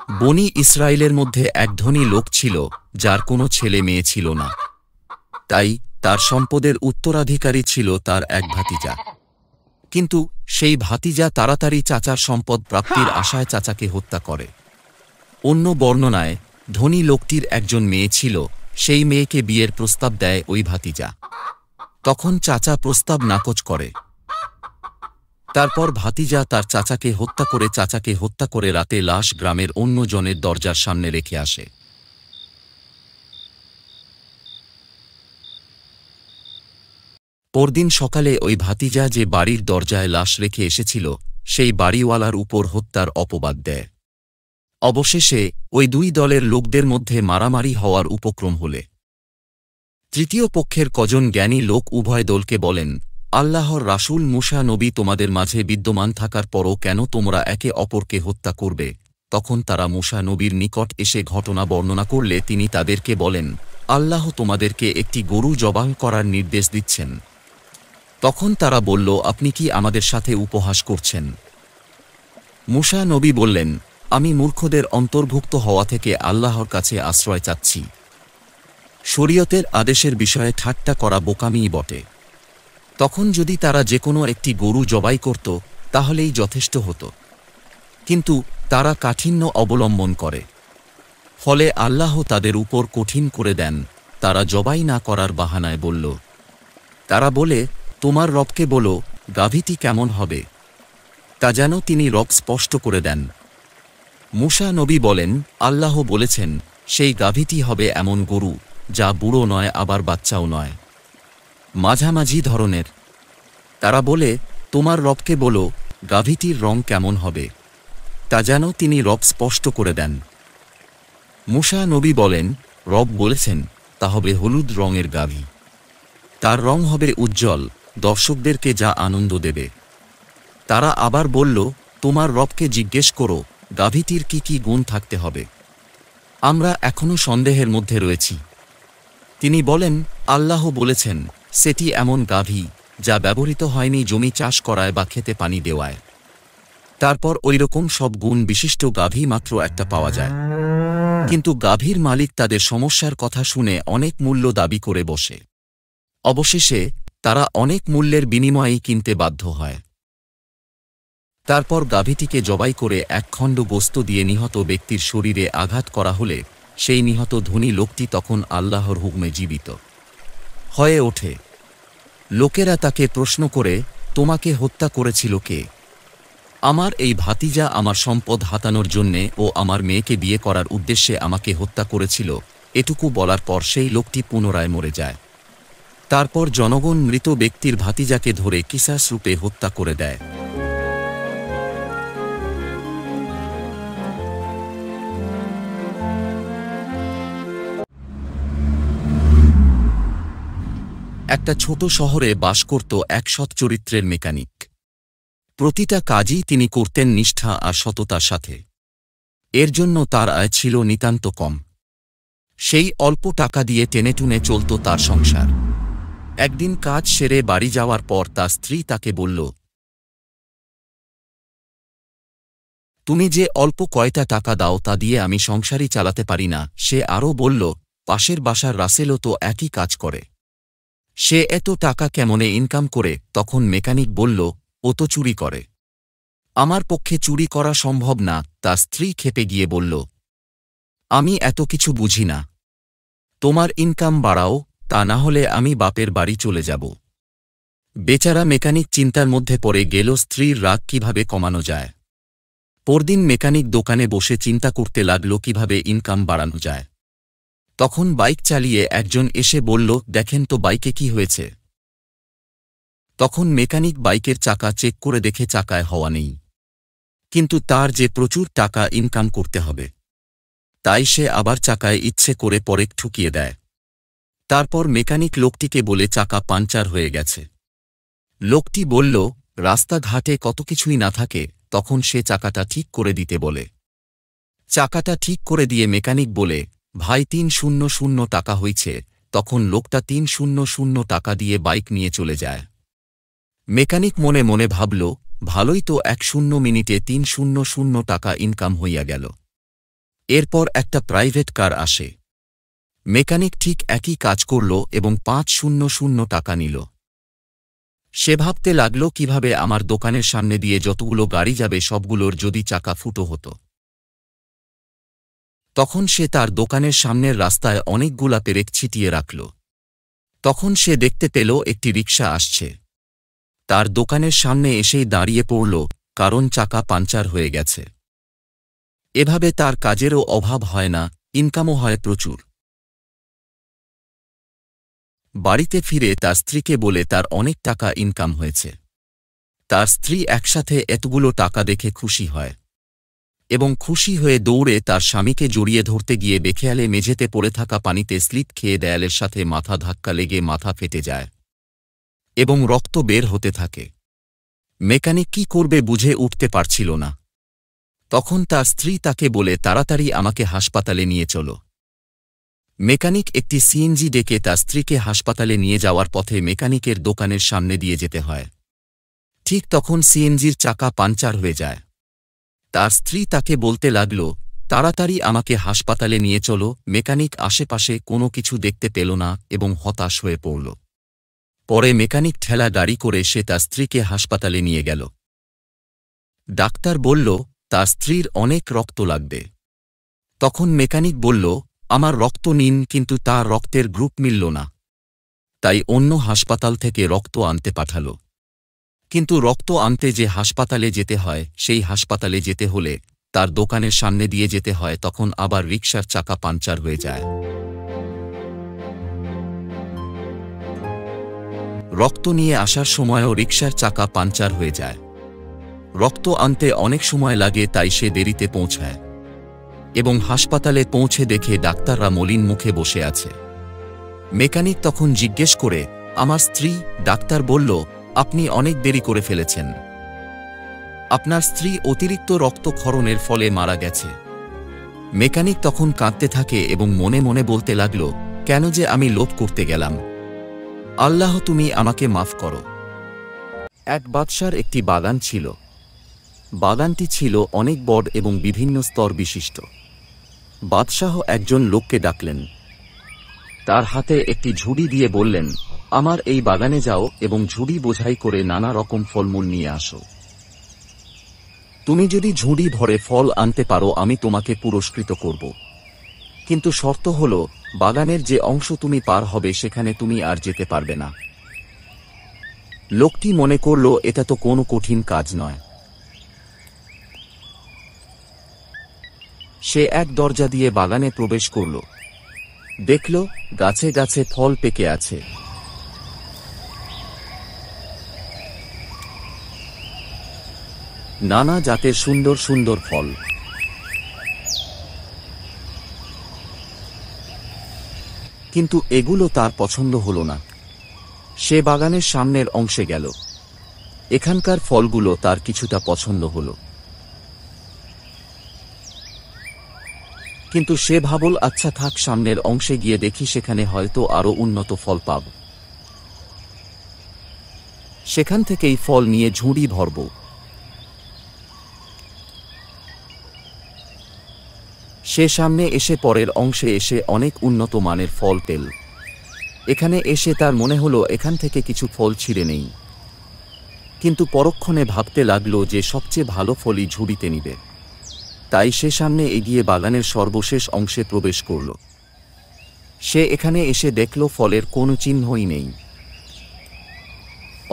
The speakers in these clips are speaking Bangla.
বনি ইসরায়েলের মধ্যে এক ধনী লোক ছিল, যার কোনো ছেলে মেয়ে ছিল না। তাই তার সম্পদের উত্তরাধিকারী ছিল তার এক ভাতিজা। কিন্তু সেই ভাতিজা তাড়াতাড়ি চাচার সম্পদ প্রাপ্তির আশায় চাচাকে হত্যা করে। অন্য বর্ণনায় ধনী লোকটির একজন মেয়ে ছিল, সেই মেয়েকে বিয়ের প্রস্তাব দেয় ওই ভাতিজা। তখন চাচা প্রস্তাব নাকচ করে। তারপর ভাতিজা তার চাচাকে হত্যা করে রাতে লাশ গ্রামের অন্য জনের দরজার সামনে রেখে আসে। পরদিন সকালে ওই ভাতিজা যে বাড়ির দরজায় লাশ রেখে এসেছিল, সেই বাড়িওয়ালার উপর হত্যার অপবাদ দেয়। অবশেষে ওই দুই দলের লোকদের মধ্যে মারামারি হওয়ার উপক্রম হলে তৃতীয় পক্ষের কজন জ্ঞানী লোক উভয় দলকে বলেন, আল্লাহর রাসূল মূসা নবী তোমাদের মাঝে বিদ্যমান থাকার পরও কেন তোমরা একে অপরকে হত্যা করবে? তখন তারা মূসা নবীর নিকট এসে ঘটনা বর্ণনা করলে তিনি তাদেরকে বলেন, আল্লাহ তোমাদেরকে একটি গরু জবাহ করার নির্দেশ দিচ্ছেন। তখন তারা বলল, আপনি কি আমাদের সাথে উপহাস করছেন? মূসা নবী বললেন, আমি মূর্খদের অন্তর্ভুক্ত হওয়া থেকে আল্লাহর কাছে আশ্রয় চাচ্ছি। শরীয়তের আদেশের বিষয়ে ঠাট্টা করা বোকামিই বটে। তখন যদি তারা যে কোনো একটি গরু জবাই করত, তাহলেই যথেষ্ট হতো। কিন্তু তারা কাঠিন্য অবলম্বন করে, ফলে আল্লাহ তাদের উপর কঠিন করে দেন। তারা জবাই না করার বাহানায় বলল, তারা বলে, তোমার রবকে বলো গাভীটি কেমন হবে, তা যেন তিনি রব স্পষ্ট করে দেন। মূসা নবী বলেন, আল্লাহ বলেছেন, সেই গাভীটি হবে এমন গরু যা বুড়ো নয় আবার বাচ্চাও নয়, মাঝামাঝি ধরনের। তারা বলে, তোমার রবকে বলো গাভীটির রং কেমন হবে, তা যেন তিনি রব স্পষ্ট করে দেন। মূসা নবী বলেন, রব বলেছেন, তা হবে হলুদ রঙের গাভী। তার রং হবে উজ্জ্বল, দর্শকদেরকে যা আনন্দ দেবে। তারা আবার বলল, তোমার রবকে জিজ্ঞেস করো গাভীটির কি কি গুণ থাকতে হবে। আমরা এখনও সন্দেহের মধ্যে রয়েছি। তিনি বলেন, আল্লাহ বলেছেন, সেটি এমন গাভী যা ব্যবহৃত হয়নি জমি চাষ করায় বা খেতে পানি দেওয়ায়। তারপর ওইরকম সব গুণ বিশিষ্ট গাভী মাত্র একটা পাওয়া যায়। কিন্তু গাভীর মালিক তাদের সমস্যার কথা শুনে অনেক মূল্য দাবি করে বসে। অবশেষে তারা অনেক মূল্যের বিনিময়েই কিনতে বাধ্য হয়। তারপর গাভীটিকে জবাই করে এক খণ্ড গোস্ত দিয়ে নিহত ব্যক্তির শরীরে আঘাত করা হলে সেই নিহত ধনী লোকটি তখন আল্লাহর হুকুমে জীবিত হয়ে ওঠে। লোকেরা তাকে প্রশ্ন করে, তোমাকে হত্যা করেছিল কে? আমার এই ভাতিজা আমার সম্পদ হাতানোর জন্যে ও আমার মেয়েকে বিয়ে করার উদ্দেশ্যে আমাকে হত্যা করেছিল। এটুকু বলার পর সেই লোকটি পুনরায় মরে যায়। তারপর জনগণ মৃত ব্যক্তির ভাতিজাকে ধরে কিসাস রূপে হত্যা করে দেয়। একটা ছোট শহরে বাস করত এক সৎ চরিত্রের মেকানিক। প্রতিটা কাজই তিনি করতেন নিষ্ঠা আর সততার সাথে। এর জন্য তার আয় ছিল নিতান্ত কম। সেই অল্প টাকা দিয়ে টেনেটুনে চলত তার সংসার। একদিন কাজ সেরে বাড়ি যাওয়ার পর তার স্ত্রী তাকে বলল, তুমি যে অল্প কয়টা টাকা দাও তা দিয়ে আমি সংসারই চালাতে পারি না। সে আরও বলল, পাশের বাসার রাসেলও তো একই কাজ করে, সে এত টাকা কেমনে ইনকাম করে? তখন মেকানিক বলল, ও তো চুরি করে, আমার পক্ষে চুরি করা সম্ভব না। তার স্ত্রী ক্ষেপে গিয়ে বলল, আমি এত কিছু বুঝি না, তোমার ইনকাম বাড়াও, তা না হলে আমি বাপের বাড়ি চলে যাব। বেচারা মেকানিক চিন্তার মধ্যে পড়ে গেল স্ত্রীর রাগ কিভাবে কমানো যায়। পরদিন মেকানিক দোকানে বসে চিন্তা করতে লাগল কিভাবে ইনকাম বাড়ানো যায়। তখন বাইক চালিয়ে একজন এসে বলল, দেখেন তো বাইকে কি হয়েছে। তখন মেকানিক বাইকের চাকা চেক করে দেখে চাকায় হাওয়া নেই। কিন্তু তার যে প্রচুর টাকা ইনকাম করতে হবে, তাই সে আবার চাকায় ইচ্ছে করে পরেক ঠুকিয়ে দেয়। তারপর মেকানিক লোকটিকে বলে, চাকা পাঞ্চার হয়ে গেছে। লোকটি বলল, রাস্তাঘাটে কত কিছুই না থাকে, তখন সে চাকাটা ঠিক করে দিতে বলে। চাকাটা ঠিক করে দিয়ে মেকানিক বলে, ভাই ৩০০ টাকা হইছে। তখন লোকটা ৩০০ টাকা দিয়ে বাইক নিয়ে চলে যায়। মেকানিক মনে মনে ভাবল, ভালোই তো ১ মিনিটে ৩০০ টাকা ইনকাম হইয়া গেল। এরপর একটা প্রাইভেট কার আসে। মেকানিক ঠিক একই কাজ করল এবং 500 টাকা নিল। সে ভাবতে লাগল কিভাবে আমার দোকানের সামনে দিয়ে যতগুলো গাড়ি যাবে সবগুলোর যদি চাকা ফুটো হতো। তখন সে তার দোকানের সামনের রাস্তায় অনেকগুলা পেরেক ছিটিয়ে রাখল। তখন সে দেখতে পেল একটি রিকশা আসছে। তার দোকানের সামনে এসেই দাঁড়িয়ে পড়ল, কারণ চাকা পাঞ্চার হয়ে গেছে। এভাবে তার কাজেরও অভাব হয় না, ইনকামও হয় প্রচুর। বাড়িতে ফিরে তার স্ত্রীকে বলে তার অনেক টাকা ইনকাম হয়েছে। তার স্ত্রী একসাথে এতগুলো টাকা দেখে খুশি হয় এবং খুশি হয়ে দৌড়ে তার স্বামীকে জড়িয়ে ধরতে গিয়ে বেখেয়ালে মেঝেতে পড়ে থাকা পানিতে স্লিপ খেয়ে দেয়ালের সাথে মাথা ধাক্কা লেগে মাথা ফেটে যায় এবং রক্ত বের হতে থাকে। মেকানিক কি করবে বুঝে উঠতে পারছিল না। তখন তার স্ত্রী তাকে বলে, তাড়াতাড়ি আমাকে হাসপাতালে নিয়ে চলো। মেকানিক একটি সিএনজি ডেকে তার স্ত্রীকে হাসপাতালে নিয়ে যাওয়ার পথে মেকানিকের দোকানের সামনে দিয়ে যেতে হয়। ঠিক তখন সিএনজির চাকা পাঞ্চার হয়ে যায়। তার স্ত্রী তাকে বলতে লাগল, তাড়াতাড়ি আমাকে হাসপাতালে নিয়ে চলো। মেকানিক আশেপাশে কোনো কিছু দেখতে পেল না এবং হতাশ হয়ে পড়ল। পরে মেকানিক ঠেলা গাড়ি করে সে তার স্ত্রীকে হাসপাতালে নিয়ে গেল। ডাক্তার বলল, তার স্ত্রীর অনেক রক্ত লাগবে। তখন মেকানিক বলল, আমার রক্ত নিন, কিন্তু তার রক্তের গ্রুপ মিলল না। তাই অন্য হাসপাতাল থেকে রক্ত আনতে পাঠাল। কিন্তু রক্ত আনতে যে হাসপাতালে যেতে হয় সেই হাসপাতালে যেতে হলে তার দোকানের সামনে দিয়ে যেতে হয়। তখন আবার রিকশার চাকা পাঞ্চার হয়ে যায়। রক্ত নিয়ে আসার সময়ও রিকশার চাকা পাঞ্চার হয়ে যায়। রক্ত আনতে অনেক সময় লাগে, তাই সে দেরিতে পৌঁছায় এবং হাসপাতালে পৌঁছে দেখে ডাক্তাররা মলিন মুখে বসে আছে। মেকানিক তখন জিজ্ঞেস করে, আমার স্ত্রী? ডাক্তার বলল, আপনি অনেক দেরি করে ফেলেছেন। আপনার স্ত্রী অতিরিক্ত রক্তক্ষরণের ফলে মারা গেছে। মেকানিক তখন কাঁদতে থাকে এবং মনে মনে বলতে লাগল, কেন যে আমি লোভ করতে গেলাম। আল্লাহ, তুমি আমাকে মাফ করো। এক বাদশার একটি বাগান ছিল। বাগানটি ছিল অনেক বড় এবং বিভিন্ন স্তর বিশিষ্ট। বাদশাহ একজন লোককে ডাকলেন। তার হাতে একটি ঝুড়ি দিয়ে বললেন, আমার এই বাগানে যাও এবং ঝুড়ি বোঝাই করে নানা রকম ফলমূল নিয়ে আসো। তুমি যদি ঝুড়ি ভরে ফল আনতে পারো আমি তোমাকে পুরস্কৃত করব। কিন্তু শর্ত হল, বাগানের যে অংশ তুমি পার হবে সেখানে তুমি আর যেতে পারবে না। লোকটি মনে করল, এটা তো কোনো কঠিন কাজ নয়। সে এক দরজা দিয়ে বাগানে প্রবেশ করল। দেখল গাছে গাছে ফল পেকে আছে। নানা জাতের সুন্দর সুন্দর ফল। কিন্তু এগুলো তার পছন্দ হল না। সে বাগানের সামনের অংশে গেল। এখানকার ফলগুলো তার কিছুটা পছন্দ হল, কিন্তু সে ভাবল, আচ্ছা থাক, সামনের অংশে গিয়ে দেখি, সেখানে হয়তো আরো উন্নত ফল পাব। সেখান থেকেই ফল নিয়ে ঝুড়ি ভরব। সে সামনে এসে পরের অংশে এসে অনেক উন্নত মানের ফল পেল। এখানে এসে তার মনে হলো এখান থেকে কিছু ফল ছিঁড়ে নেই, কিন্তু পরক্ষণে ভাবতে লাগলো যে সবচেয়ে ভালো ফলই ঝুড়িতে নিবে। তাই সে সামনে এগিয়ে বাগানের সর্বশেষ অংশে প্রবেশ করল। সে এখানে এসে দেখল ফলের কোনো চিহ্নই নেই।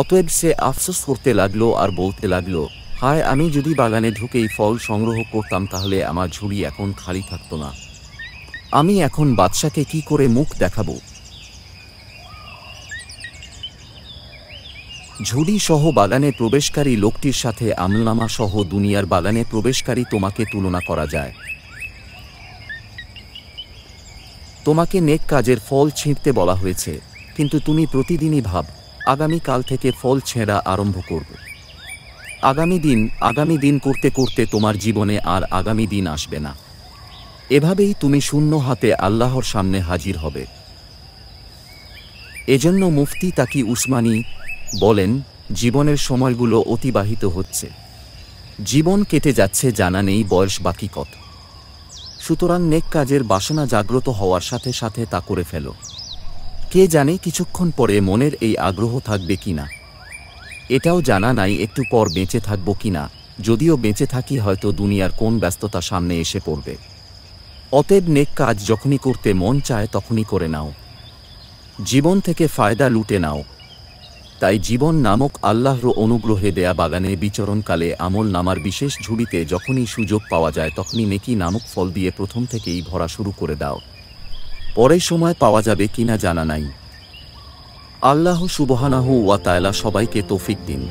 অতএব সে আফসোস করতে লাগলো আর বলতে লাগলো, হায়, আমি যদি বাগানে ঢুকেই ফল সংগ্রহ করতাম তাহলে আমার ঝুড়ি এখন খালি থাকত না। আমি এখন বাদশাকে কি করে মুখ দেখাবো? ঝুড়ি সহ বাগানে প্রবেশকারী লোকটির সাথে আমলনামা সহ দুনিয়ার বাগানে প্রবেশকারী তোমাকে তুলনা করা যায়। তোমাকে নেক কাজের ফল ছিঁড়তে বলা হয়েছে, কিন্তু তুমি প্রতিদিনই ভাব, আগামী কাল থেকে ফল ছেঁড়া আরম্ভ করব। আগামী দিন করতে করতে তোমার জীবনে আর আগামী দিন আসবে না। এভাবেই তুমি শূন্য হাতে আল্লাহর সামনে হাজির হবে। এজন্য মুফতি তাকি উসমানী বলেন, জীবনের সময়গুলো অতিবাহিত হচ্ছে, জীবন কেটে যাচ্ছে, জানা নেই বয়স বাকি কত। সুতরাং নেক কাজের বাসনা জাগ্রত হওয়ার সাথে সাথে তা করে ফেলো। কে জানে কিছুক্ষণ পরে মনের এই আগ্রহ থাকবে কিনা। এটাও জানা নাই একটু পর বেঁচে থাকব কিনা, যদিও বেঁচে থাকি হয়তো দুনিয়ার কোন ব্যস্ততা সামনে এসে পড়বে। অতএব নেক কাজ যখনই করতে মন চায় তখনই করে নাও, জীবন থেকে ফায়দা লুটে নাও। তাই জীবন নামক আল্লাহর অনুগ্রহে দেয়া বাগানে বিচরণকালে আমল নামার বিশেষ ঝুড়িতে যখনই সুযোগ পাওয়া যায় তখনই নেকি নামক ফল দিয়ে প্রথম থেকেই ভরা শুরু করে দাও। পরে সময় পাওয়া যাবে কিনা জানা নাই। আল্লাহ সুবহানাহু ওয়া তাআলা সবাইকে তৌফিক দিন।